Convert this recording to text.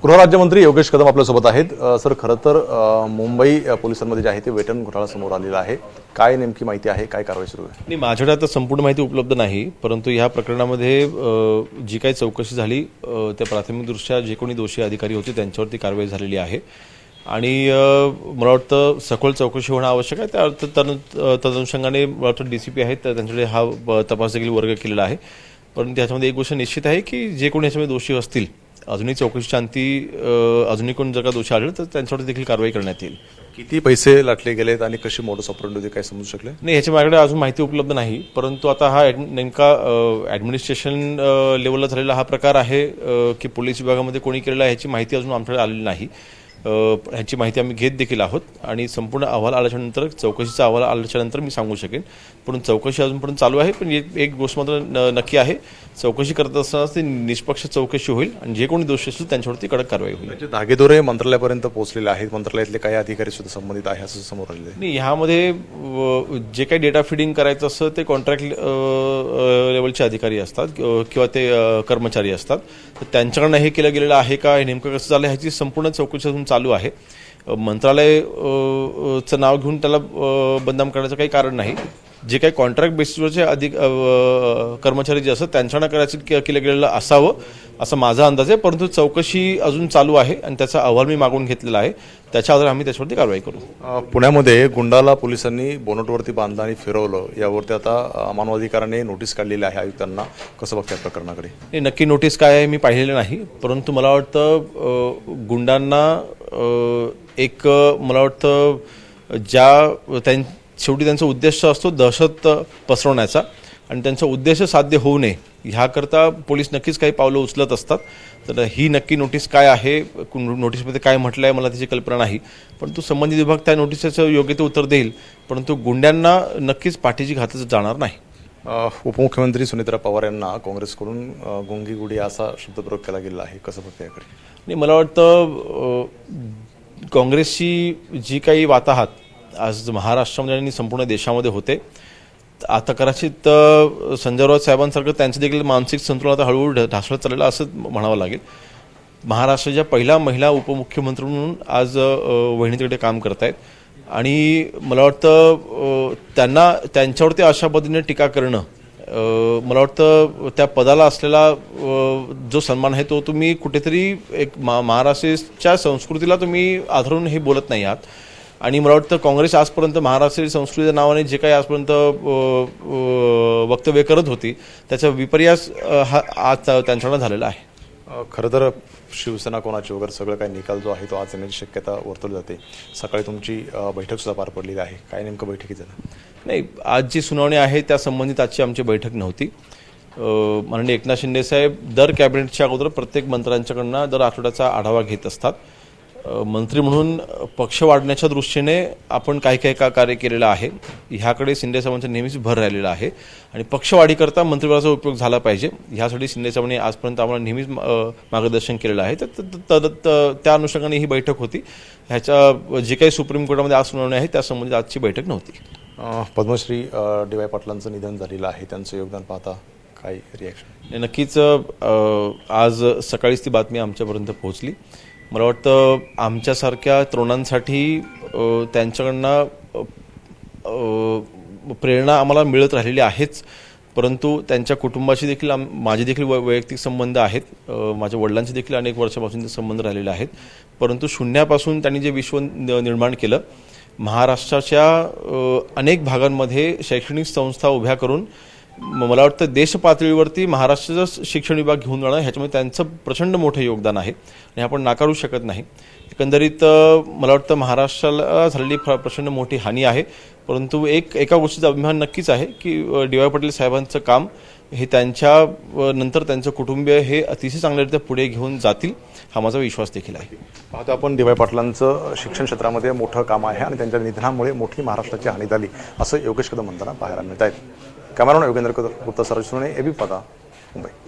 गृहराज्यमंत्री योगेश कदम आपल्यासोबत आहेत। सर, खरं तर मुंबई पोलिसांमध्ये जे आहे ते वेतन घोटाळा समोर आलेला आहे। काय नेमकी माहिती आहे, काय कारवाई सुरू आहे? नाही, माझ्याकडे आता संपूर्ण माहिती उपलब्ध नाही, परंतु ह्या प्रकरणामध्ये जी काही चौकशी झाली त्या प्राथमिकदृष्ट्या जे कोणी दोषी अधिकारी होते त्यांच्यावरती कारवाई झालेली आहे आणि मला वाटतं सखोल चौकशी होणं आवश्यक आहे। त्या तदनुषंगाने मला वाटतं DCP आहेत त्यांच्याकडे हा तपास देखील वर्ग केलेला आहे। पण त्याच्यामध्ये एक गोष्ट निश्चित आहे की जे कोणी याच्यामध्ये दोषी असतील, अजूनही चौकशीच्या अंती अजूनही कोण जर का दोषी आढळले तर त्यांच्यावर देखील कारवाई करण्यात येईल। किती पैसे लाटले गेलेत आणि कशी मोडस ऑपरेंडी होती, काय समजू शकले? नाही, ह्याच्या माझ्याकडे अजून माहिती उपलब्ध नाही, परंतु आता हा नेमका ॲडमिनिस्ट्रेशन लेवलला झालेला हा प्रकार आहे की पोलीस विभागामध्ये कोणी केलेला आहे ह्याची माहिती अजून आमच्याकडे आलेली नाही। ह्याची माहिती आम्ही घेत देखील आहोत आणि संपूर्ण अहवाल आल्याच्यानंतर, चौकशीचा अहवाल आल्याच्यानंतर मी सांगू शकेन। पण चौकशी अजूनपर्यंत चालू आहे। पण एक गोष्ट मात्र नक्की आहे, चौकशी करत असताना ती निष्पक्ष चौकशी होईल आणि जे कोणी दोषी असतील त्यांच्यावरती कडक कारवाई होईल। म्हणजे धागेदोरे मंत्रालयापर्यंत पोहोचलेले आहेत, मंत्रालयातले काही अधिकारी सुद्धा संबंधित आहे असं समोर आलेलं आहे। नाही, ह्यामध्ये जे काही डेटा फिडिंग करायचं असतं ते कॉन्ट्रॅक्ट लेवलचे अधिकारी असतात किंवा ते कर्मचारी असतात, तर त्यांच्याकडनं हे केलं गेलेलं आहे का, हे नेमकं कसं झालं ह्याची संपूर्ण चौकशी अजून चालू आहे। मंत्रालयाचं नाव घेऊन त्याला बदनाम करण्याचं काही कारण नाही। जे काही कॉन्ट्रॅक्ट बेसिसवरचे कर्मचारी जे असतात त्यांच्याकडनं करायचं केलं गेलेलं असावं असा माझा अंदाज आहे, परंतु चौकशी अजून चालू आहे आणि त्याचा अहवाल मी मागून घेतलेला आहे। त्याच्या आधारे आम्ही त्याच्यावरती कारवाई करू। पुण्यामध्ये गुंडाला पोलिसांनी बोनटवरती बांधलं आणि फिरवलं, यावरती आता मानवाधिकाराने नोटीस काढलेली आहे आयुक्तांना। कसं बघताय प्रकरणाकडे? नक्की नोटीस काय आहे मी पाहिलेलं नाही, परंतु मला वाटतं गुंडांना मला वाटतं शेवटी त्यांचा उद्देश असतो दहशत पसरवण्याचा आणि त्यांचा उद्देश साध्य होऊ नये ह्याकरता पोलीस नक्कीच काही पावलं उचलत असतात। तर ही नक्की नोटीस काय आहे, नोटीसमध्ये काय म्हटलं आहे मला त्याची कल्पना नाही, परंतु संबंधित विभाग त्या नोटीसचं योग्य ते उत्तर देईल, परंतु गुंड्यांना नक्कीच पाठीची घातलं जाणार नाही। उपमुख्यमंत्री सुनेत्रा पवार यांना काँग्रेसकडून गुंगी गुडी असा शब्दप्रयोग केला गेला आहे, कसं बघताय याकडे? नाही, मला वाटतं काँग्रेसची जी काही वाताहत आज महाराष्ट्रामध्ये आणि संपूर्ण देशामध्ये होते, आता कदाचित संजय राऊत साहेबांसारखं त्यांचं देखील मानसिक संतुलन आता हळूहळू ढासळत चाललेलं असं म्हणावं लागेल। महाराष्ट्राच्या पहिल्या महिला उपमुख्यमंत्री म्हणून आज वहिनी तिकडे काम करत आहेत आणि मला वाटतं त्यांच्यावरती अशा पद्धतीने टीका करणं, मला वाटतं त्या पदाला असलेला जो सन्मान आहे तो तुम्ही कुठेतरी एक महाराष्ट्राच्या संस्कृतीला तुम्ही आधारून हे बोलत नाही आहात। आणि मला वाटतं काँग्रेस आजपर्यंत महाराष्ट्रीय संस्कृतीच्या नावाने जे काही आजपर्यंत वक्तव्य करत होती त्याचा विपर्यास हा आज त्यांच्याकडनं झालेला आहे। खरं तर शिवसेना कोणाची वगैरे सगळं काही निकाल जो आहे तो आज येण्याची शक्यता वर्तवली जाते। सकाळी तुमची बैठक सुद्धा पार पडलेली आहे, काय नेमकं बैठकीत झालं? नाही, आज जी सुनावणी आहे त्या संबंधित आजची आमची बैठक नव्हती। माननीय एकनाथ शिंदे साहेब दर कॅबिनेटच्या अगोदर प्रत्येक मंत्र्यांच्याकडनं दर आठवड्याचा आढावा घेत असतात। मंत्री म्हणून पक्ष वाढण्याच्या दृष्टीने आपण काही कार्य केलेलं आहे, ह्याकडे शिंदे साहेबांचा नेहमीच भर राहिलेला आहे आणि पक्षवाढीकरता मंत्रिपदाचा उपयोग झाला पाहिजे ह्यासाठी शिंदे साहेबांनी आजपर्यंत आम्हाला नेहमीच मार्गदर्शन केलेलं आहे। तर त्या अनुषंगाने ही बैठक होती। ह्याच्या जे काही सुप्रीम कोर्टामध्ये आज सुनावणी आहे त्या संबंधित आजची बैठक नव्हती। पद्मश्री DY पाटलांचं निधन झालेलं आहे, त्यांचं योगदान पाहता काय रिॲक्शन? नक्कीच आज सकाळीच ती बातमी आमच्यापर्यंत पोहोचली। मला वाटतं आमच्यासारख्या तरुणांसाठी त्यांच्याकडनं प्रेरणा आम्हाला मिळत राहिलेली आहेच, परंतु त्यांच्या कुटुंबाशी देखील माझे देखील वैयक्तिक संबंध आहेत। माझ्या वडिलांचे देखील अनेक वर्षापासून ते संबंध राहिलेले आहेत, परंतु शून्यापासून त्यांनी जे विश्व निर्माण केलं, महाराष्ट्राच्या अनेक भागांमध्ये शैक्षणिक संस्था उभ्या करून मला वाटतं देश पातळीवरती महाराष्ट्राचा शिक्षण विभाग घेऊन जाणं ह्याच्यामध्ये त्यांचं प्रचंड मोठं योगदान आहे आणि आपण नाकारू शकत नाही। एकंदरीत मला वाटतं महाराष्ट्राला झालेली प्रचंड मोठी हानी आहे, परंतु एका गोष्टीचा अभिमान नक्कीच आहे की DY पाटील साहेबांचं काम हे त्यांच्या नंतर त्यांचं कुटुंबीय हे अतिशय चांगल्यारीत्या पुढे घेऊन जातील हा माझा विश्वास देखील आहे। पाहतो आपण DY पाटलांचं शिक्षण क्षेत्रामध्ये मोठं काम आहे आणि त्यांच्या निधनामुळे मोठी महाराष्ट्राची हानी झाली असं योगेश कदम म्हणताना पाहायला मिळत आहेत। कॅमेरामॅन योगेंद्र गुप्ता, सरज सुने, ABP, मुंबई।